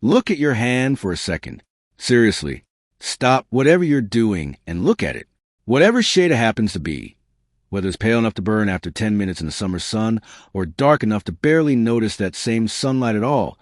Look at your hand for a second. Seriously, stop whatever you're doing and look at it. Whatever shade it happens to be, whether it's pale enough to burn after 10 minutes in the summer sun or dark enough to barely notice that same sunlight at all,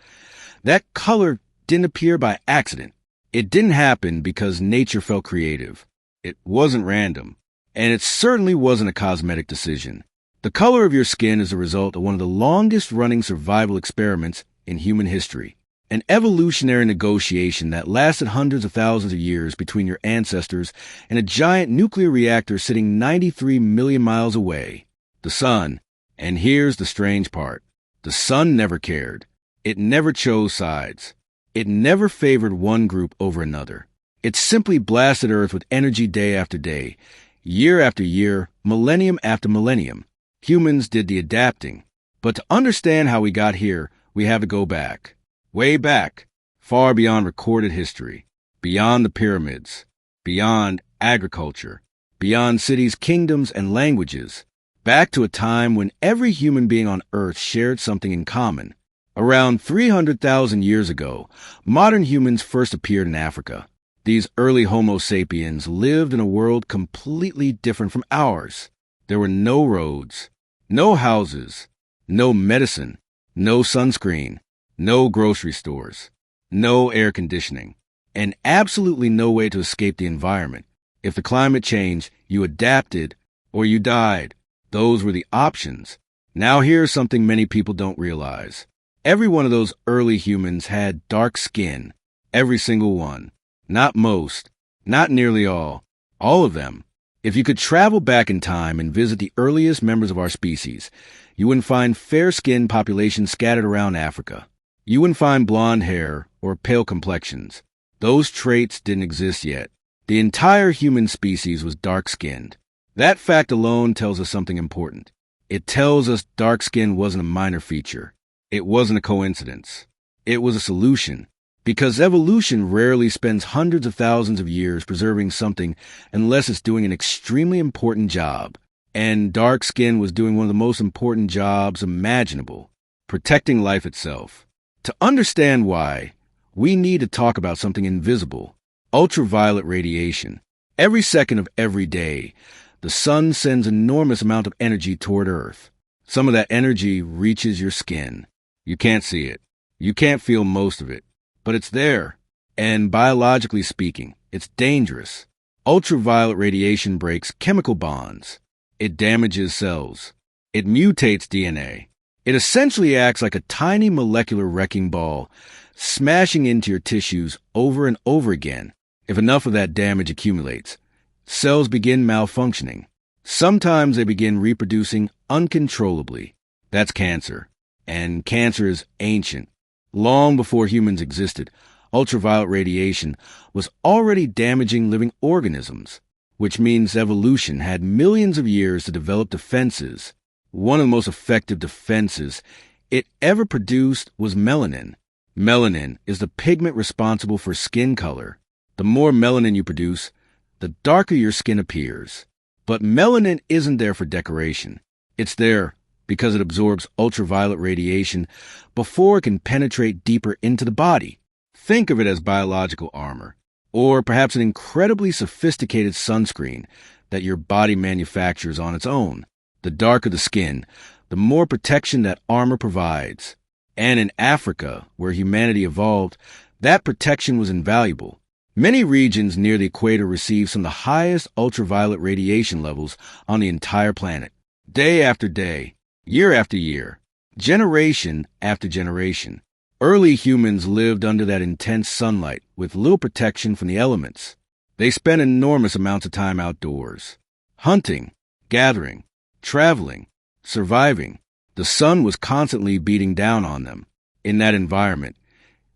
that color didn't appear by accident. It didn't happen because nature felt creative. It wasn't random. And it certainly wasn't a cosmetic decision. The color of your skin is the result of one of the longest-running survival experiments in human history. An evolutionary negotiation that lasted hundreds of thousands of years between your ancestors and a giant nuclear reactor sitting 93 million miles away. The sun. And here's the strange part. The sun never cared. It never chose sides. It never favored one group over another. It simply blasted Earth with energy day after day, year after year, millennium after millennium. Humans did the adapting. But to understand how we got here, we have to go back. Way back, far beyond recorded history, beyond the pyramids, beyond agriculture, beyond cities, kingdoms, and languages, back to a time when every human being on Earth shared something in common. Around 300,000 years ago, modern humans first appeared in Africa. These early Homo sapiens lived in a world completely different from ours. There were no roads, no houses, no medicine, no sunscreen, no grocery stores, no air conditioning, and absolutely no way to escape the environment. If the climate changed, you adapted or you died. Those were the options. Now here's something many people don't realize. Every one of those early humans had dark skin. Every single one. Not most. Not nearly all. All of them. If you could travel back in time and visit the earliest members of our species, you wouldn't find fair-skinned populations scattered around Africa. You wouldn't find blonde hair or pale complexions. Those traits didn't exist yet. The entire human species was dark-skinned. That fact alone tells us something important. It tells us dark skin wasn't a minor feature. It wasn't a coincidence. It was a solution. Because evolution rarely spends hundreds of thousands of years preserving something unless it's doing an extremely important job. And dark skin was doing one of the most important jobs imaginable, protecting life itself. To understand why, we need to talk about something invisible, ultraviolet radiation. Every second of every day, the sun sends an enormous amount of energy toward Earth. Some of that energy reaches your skin. You can't see it. You can't feel most of it. But it's there. And biologically speaking, it's dangerous. Ultraviolet radiation breaks chemical bonds. It damages cells. It mutates DNA. It essentially acts like a tiny molecular wrecking ball, smashing into your tissues over and over again. If enough of that damage accumulates, cells begin malfunctioning. Sometimes they begin reproducing uncontrollably. That's cancer. And cancer is ancient. Long before humans existed, ultraviolet radiation was already damaging living organisms, which means evolution had millions of years to develop defenses. One of the most effective defenses it ever produced was melanin. Melanin is the pigment responsible for skin color. The more melanin you produce, the darker your skin appears. But melanin isn't there for decoration. It's there because it absorbs ultraviolet radiation before it can penetrate deeper into the body. Think of it as biological armor, or perhaps an incredibly sophisticated sunscreen that your body manufactures on its own. The darker the skin, the more protection that armor provides. And in Africa, where humanity evolved, that protection was invaluable. Many regions near the equator receive some of the highest ultraviolet radiation levels on the entire planet. Day after day, year after year, generation after generation, early humans lived under that intense sunlight with little protection from the elements. They spent enormous amounts of time outdoors, hunting, gathering, traveling, surviving. The sun was constantly beating down on them. In that environment,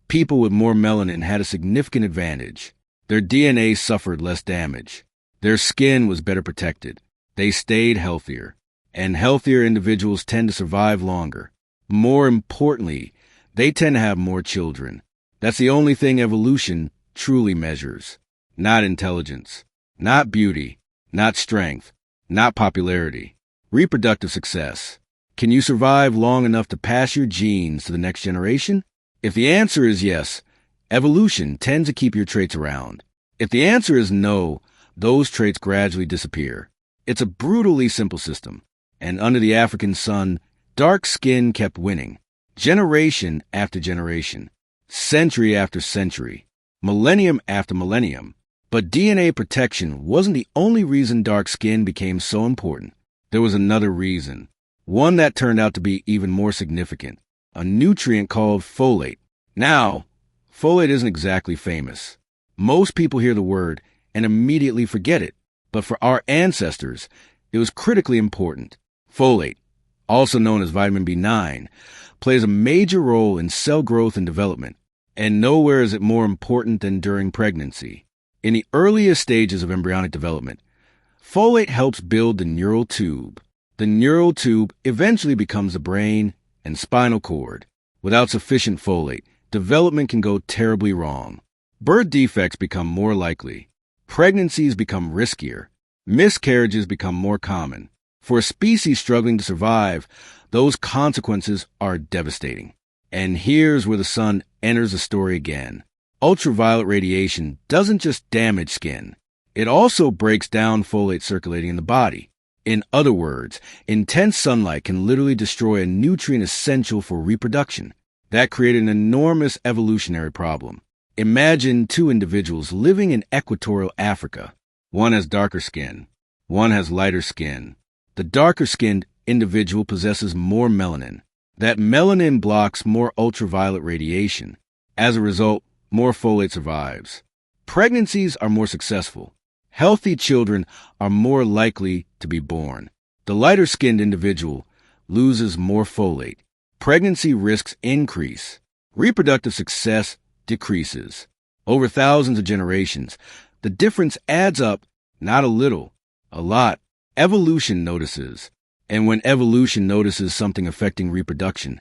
people with more melanin had a significant advantage. Their DNA suffered less damage. Their skin was better protected. They stayed healthier. And healthier individuals tend to survive longer. More importantly, they tend to have more children. That's the only thing evolution truly measures. Not intelligence, not beauty, not strength, not popularity. Reproductive success. Can you survive long enough to pass your genes to the next generation? If the answer is yes, Evolution tends to keep your traits around. If the answer is no, those traits gradually disappear. It's a brutally simple system. And under the African sun, dark skin kept winning. Generation after generation. Century after century. Millennium after millennium. But DNA protection wasn't the only reason dark skin became so important. There was another reason. One that turned out to be even more significant. A nutrient called folate. Now, folate isn't exactly famous. Most people hear the word and immediately forget it. But for our ancestors, it was critically important. Folate, also known as vitamin B9, plays a major role in cell growth and development. And nowhere is it more important than during pregnancy. In the earliest stages of embryonic development, folate helps build the neural tube. The neural tube eventually becomes the brain and spinal cord. Without sufficient folate, development can go terribly wrong. Birth defects become more likely. Pregnancies become riskier. Miscarriages become more common. For a species struggling to survive, those consequences are devastating. And here's where the sun enters the story again. Ultraviolet radiation doesn't just damage skin. It also breaks down folate circulating in the body. In other words, intense sunlight can literally destroy a nutrient essential for reproduction. That created an enormous evolutionary problem. Imagine two individuals living in equatorial Africa. One has darker skin. One has lighter skin. The darker-skinned individual possesses more melanin. That melanin blocks more ultraviolet radiation. As a result, more folate survives. Pregnancies are more successful. Healthy children are more likely to be born. The lighter-skinned individual loses more folate. Pregnancy risks increase. Reproductive success decreases. Over thousands of generations, the difference adds up, not a little, a lot. Evolution notices. And when evolution notices something affecting reproduction,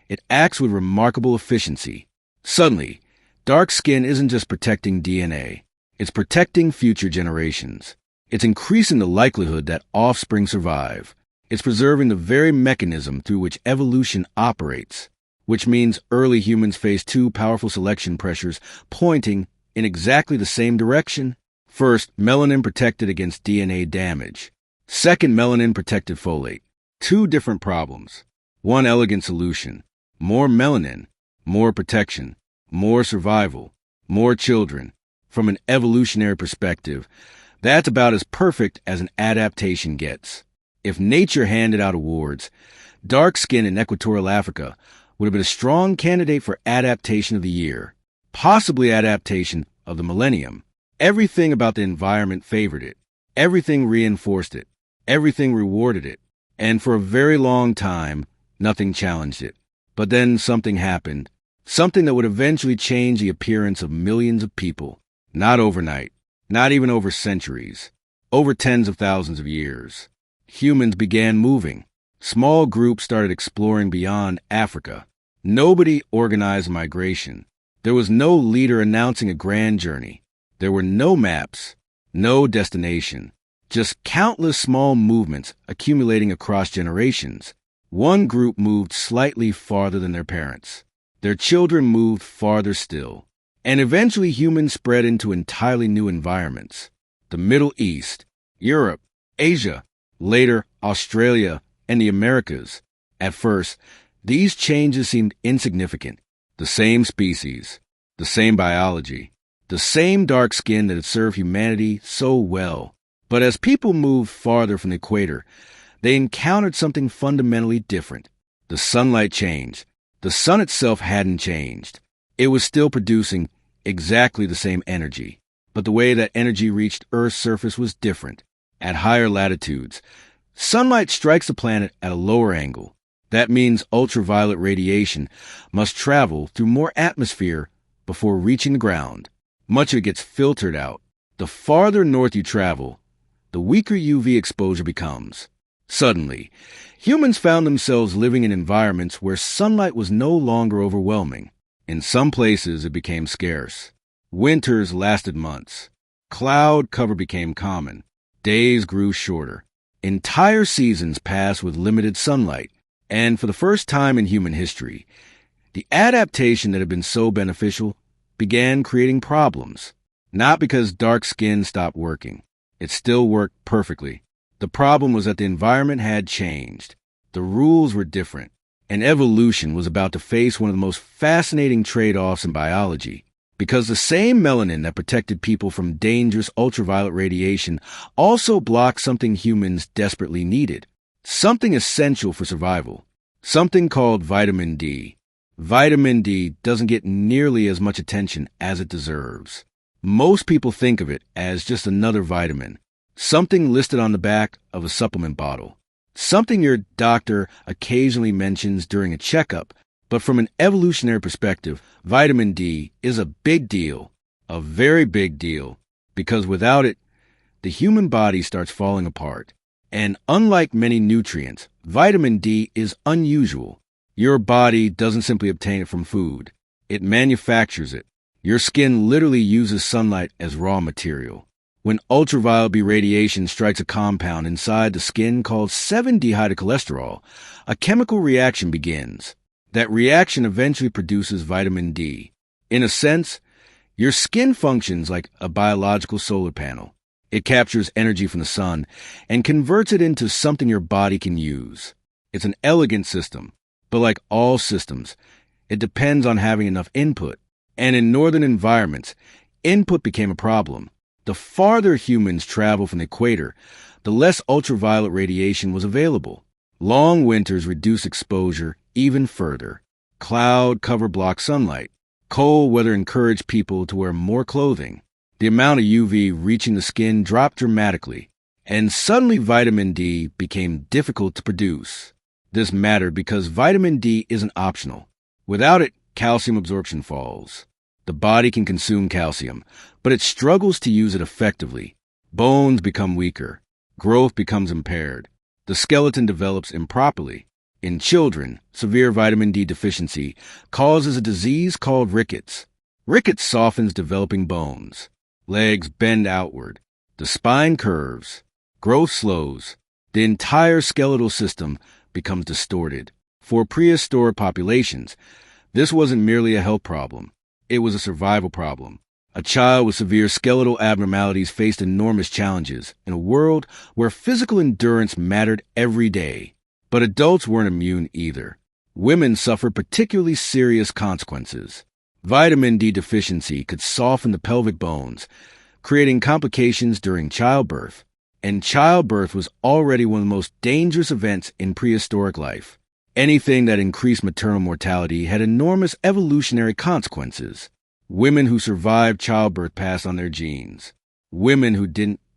it acts with remarkable efficiency. Suddenly, dark skin isn't just protecting DNA. It's protecting future generations. It's increasing the likelihood that offspring survive. It's preserving the very mechanism through which evolution operates, which means early humans faced two powerful selection pressures pointing in exactly the same direction. First, melanin protected against DNA damage. Second, melanin protected folate. Two different problems. One elegant solution. More melanin, more protection, more survival, more children. From an evolutionary perspective, that's about as perfect as an adaptation gets. If nature handed out awards, dark skin in equatorial Africa would have been a strong candidate for adaptation of the year, possibly adaptation of the millennium. Everything about the environment favored it. Everything reinforced it. Everything rewarded it. And for a very long time, nothing challenged it. But then something happened. Something that would eventually change the appearance of millions of people. Not overnight. Not even over centuries. Over tens of thousands of years. Humans began moving. Small groups started exploring beyond Africa. Nobody organized migration. There was no leader announcing a grand journey. There were no maps, no destination, just countless small movements accumulating across generations. One group moved slightly farther than their parents. Their children moved farther still. And eventually humans spread into entirely new environments. The Middle East, Europe, Asia, later Australia, and the Americas. At first, these changes seemed insignificant. The same species, the same biology, the same dark skin that had served humanity so well. But as people moved farther from the equator, they encountered something fundamentally different. The sunlight changed. The sun itself hadn't changed. It was still producing exactly the same energy. But the way that energy reached Earth's surface was different. At higher latitudes, sunlight strikes the planet at a lower angle. That means ultraviolet radiation must travel through more atmosphere before reaching the ground. Much of it gets filtered out. The farther north you travel, the weaker UV exposure becomes. Suddenly, humans found themselves living in environments where sunlight was no longer overwhelming. In some places, it became scarce. Winters lasted months. Cloud cover became common. Days grew shorter. Entire seasons passed with limited sunlight. And for the first time in human history, the adaptation that had been so beneficial began creating problems. Not because dark skin stopped working. It still worked perfectly. The problem was that the environment had changed. The rules were different. And evolution was about to face one of the most fascinating trade-offs in biology. Because the same melanin that protected people from dangerous ultraviolet radiation also blocked something humans desperately needed. Something essential for survival. Something called vitamin D. Vitamin D doesn't get nearly as much attention as it deserves. Most people think of it as just another vitamin. Something listed on the back of a supplement bottle. Something your doctor occasionally mentions during a checkup, but from an evolutionary perspective, vitamin D is a big deal, a very big deal, because without it, the human body starts falling apart. And unlike many nutrients, vitamin D is unusual. Your body doesn't simply obtain it from food. It manufactures it. Your skin literally uses sunlight as raw material. When ultraviolet B radiation strikes a compound inside the skin called 7-dehydrocholesterol, a chemical reaction begins. That reaction eventually produces vitamin D. In a sense, your skin functions like a biological solar panel. It captures energy from the sun and converts it into something your body can use. It's an elegant system, but like all systems, it depends on having enough input. And in northern environments, input became a problem. The farther humans traveled from the equator, the less ultraviolet radiation was available. Long winters reduced exposure even further. Cloud cover blocked sunlight. Cold weather encouraged people to wear more clothing. The amount of UV reaching the skin dropped dramatically, and suddenly vitamin D became difficult to produce. This mattered because vitamin D isn't optional. Without it, calcium absorption falls. The body can consume calcium, but it struggles to use it effectively. Bones become weaker. Growth becomes impaired. The skeleton develops improperly. In children, severe vitamin D deficiency causes a disease called rickets. Rickets softens developing bones. Legs bend outward. The spine curves. Growth slows. The entire skeletal system becomes distorted. For prehistoric populations, this wasn't merely a health problem. It was a survival problem. A child with severe skeletal abnormalities faced enormous challenges in a world where physical endurance mattered every day. But adults weren't immune either. Women suffered particularly serious consequences. Vitamin D deficiency could soften the pelvic bones, creating complications during childbirth. And childbirth was already one of the most dangerous events in prehistoric life. Anything that increased maternal mortality had enormous evolutionary consequences. Women who survived childbirth passed on their genes. Women who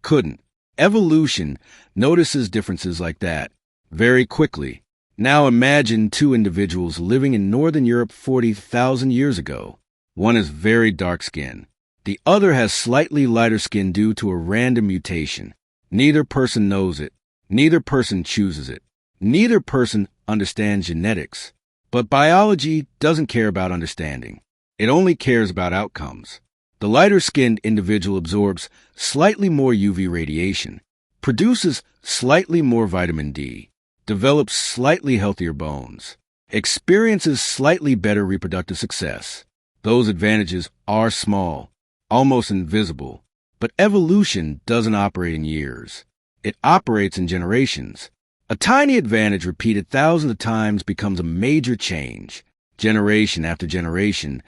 couldn't. Evolution notices differences like that very quickly. Now imagine two individuals living in Northern Europe 40,000 years ago. One is very dark-skinned. The other has slightly lighter skin due to a random mutation. Neither person knows it. Neither person chooses it. Neither person understands genetics. But biology doesn't care about understanding. It only cares about outcomes. The lighter-skinned individual absorbs slightly more UV radiation, produces slightly more vitamin D, develops slightly healthier bones, experiences slightly better reproductive success. Those advantages are small, almost invisible. But evolution doesn't operate in years. It operates in generations. A tiny advantage repeated thousands of times becomes a major change. Generation after generation,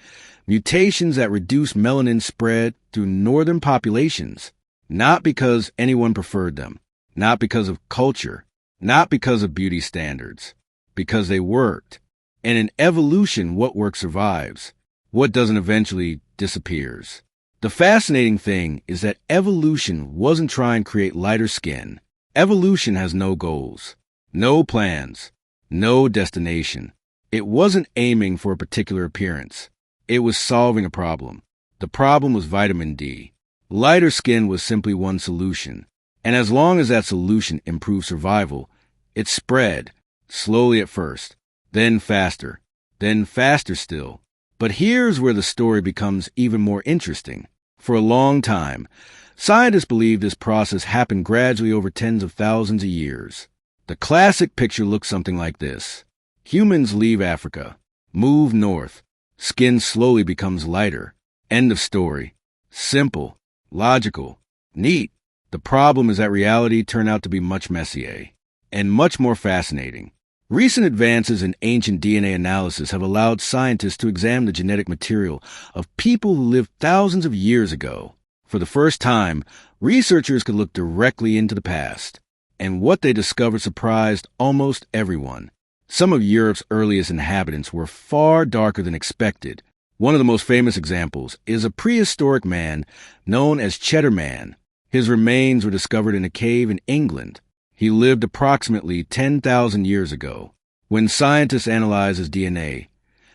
mutations that reduce melanin spread through northern populations, not because anyone preferred them, not because of culture, not because of beauty standards, because they worked. And in evolution, what works survives. What doesn't eventually disappears. The fascinating thing is that evolution wasn't trying to create lighter skin. Evolution has no goals, no plans, no destination. It wasn't aiming for a particular appearance. It was solving a problem. The problem was vitamin D. Lighter skin was simply one solution. And as long as that solution improved survival, it spread, slowly at first, then faster still. But here's where the story becomes even more interesting. For a long time, scientists believed this process happened gradually over tens of thousands of years. The classic picture looks something like this. Humans leave Africa, move north, skin slowly becomes lighter, End of story. Simple, logical, neat. The problem is that reality turned out to be much messier and much more fascinating. Recent advances in ancient DNA analysis have allowed scientists to examine the genetic material of people who lived thousands of years ago. For the first time, researchers could look directly into the past, and what they discovered surprised almost everyone. Some of Europe's earliest inhabitants were far darker than expected. One of the most famous examples is a prehistoric man known as Cheddar Man. His remains were discovered in a cave in England. He lived approximately 10,000 years ago. When scientists analyzed his DNA,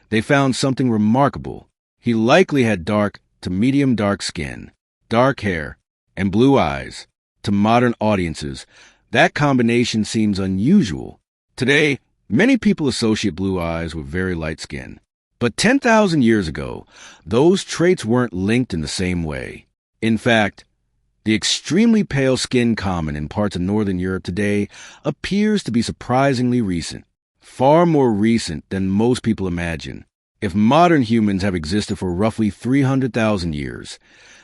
they found something remarkable. He likely had dark to medium dark skin, dark hair, and blue eyes. To modern audiences, that combination seems unusual. Today, many people associate blue eyes with very light skin. But 10,000 years ago, those traits weren't linked in the same way. In fact, the extremely pale skin common in parts of northern Europe today appears to be surprisingly recent, far more recent than most people imagine. If modern humans have existed for roughly 300,000 years,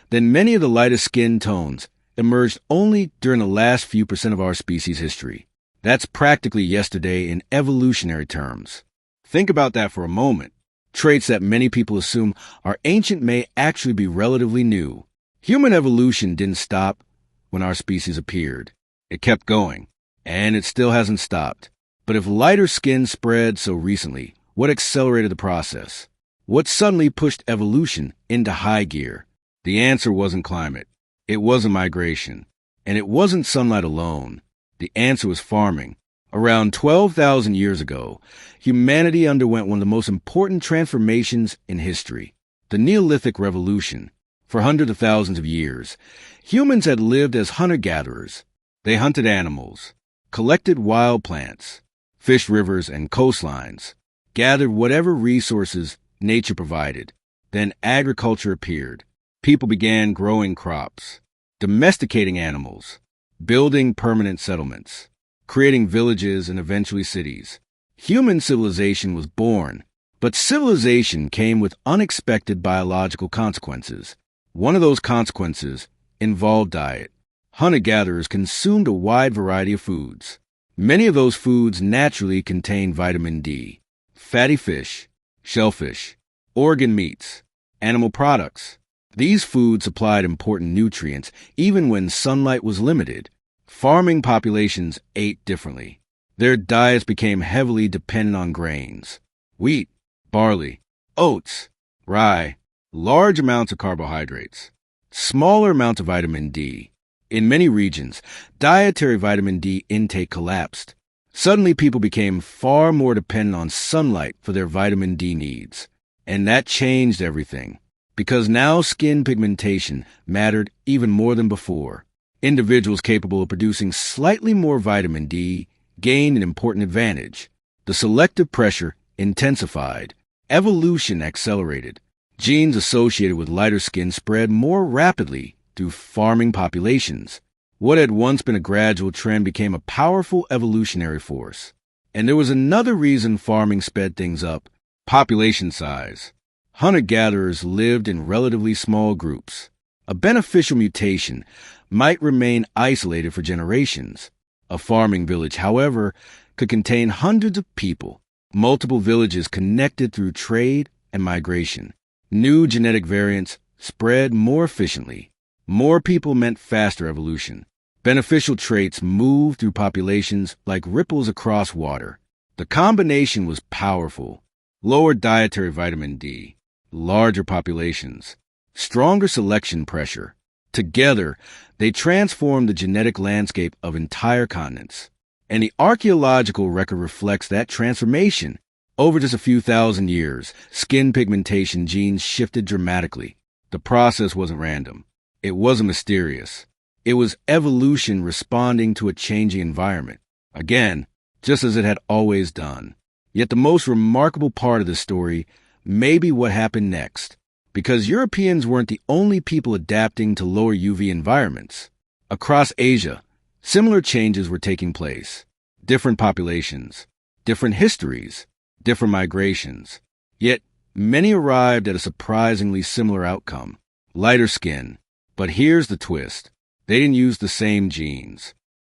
then many of the lightest skin tones emerged only during the last few percent of our species' history. That's practically yesterday in evolutionary terms. Think about that for a moment. Traits that many people assume are ancient may actually be relatively new. Human evolution didn't stop when our species appeared. It kept going, and it still hasn't stopped. But if lighter skin spread so recently, what accelerated the process? What suddenly pushed evolution into high gear? The answer wasn't climate. It wasn't migration. And it wasn't sunlight alone. The answer was farming. Around 12,000 years ago, humanity underwent one of the most important transformations in history, the Neolithic Revolution. For hundreds of thousands of years, humans had lived as hunter-gatherers. They hunted animals, collected wild plants, fished rivers and coastlines, gathered whatever resources nature provided. Then agriculture appeared. People began growing crops, domesticating animals, building permanent settlements, creating villages and eventually cities. Human civilization was born, but civilization came with unexpected biological consequences. One of those consequences involved diet. Hunter-gatherers consumed a wide variety of foods. Many of those foods naturally contain vitamin D, fatty fish, shellfish, organ meats, animal products. These foods supplied important nutrients even when sunlight was limited. Farming populations ate differently. Their diets became heavily dependent on grains, wheat, barley, oats, rye, large amounts of carbohydrates, smaller amounts of vitamin D. In many regions, dietary vitamin D intake collapsed. Suddenly, people became far more dependent on sunlight for their vitamin D needs. And that changed everything, because now skin pigmentation mattered even more than before. Individuals capable of producing slightly more vitamin D gained an important advantage. The selective pressure intensified. Evolution accelerated. Genes associated with lighter skin spread more rapidly through farming populations. What had once been a gradual trend became a powerful evolutionary force. And there was another reason farming sped things up: population size. Hunter-gatherers lived in relatively small groups. A beneficial mutation might remain isolated for generations. A farming village, however, could contain hundreds of people, multiple villages connected through trade and migration. New genetic variants spread more efficiently. More people meant faster evolution. Beneficial traits moved through populations like ripples across water. The combination was powerful. Lower dietary vitamin D, larger populations, stronger selection pressure. Together, they transformed the genetic landscape of entire continents. And the archaeological record reflects that transformation. Over just a few thousand years, skin pigmentation genes shifted dramatically. The process wasn't random. It wasn't mysterious. It was evolution responding to a changing environment. Again, just as it had always done. Yet the most remarkable part of the story may be what happened next, because Europeans weren't the only people adapting to lower UV environments. Across Asia, similar changes were taking place. Different populations, different histories, different migrations. Yet Many arrived at a surprisingly similar outcome: lighter skin. But here's the twist. They didn't use the same genes.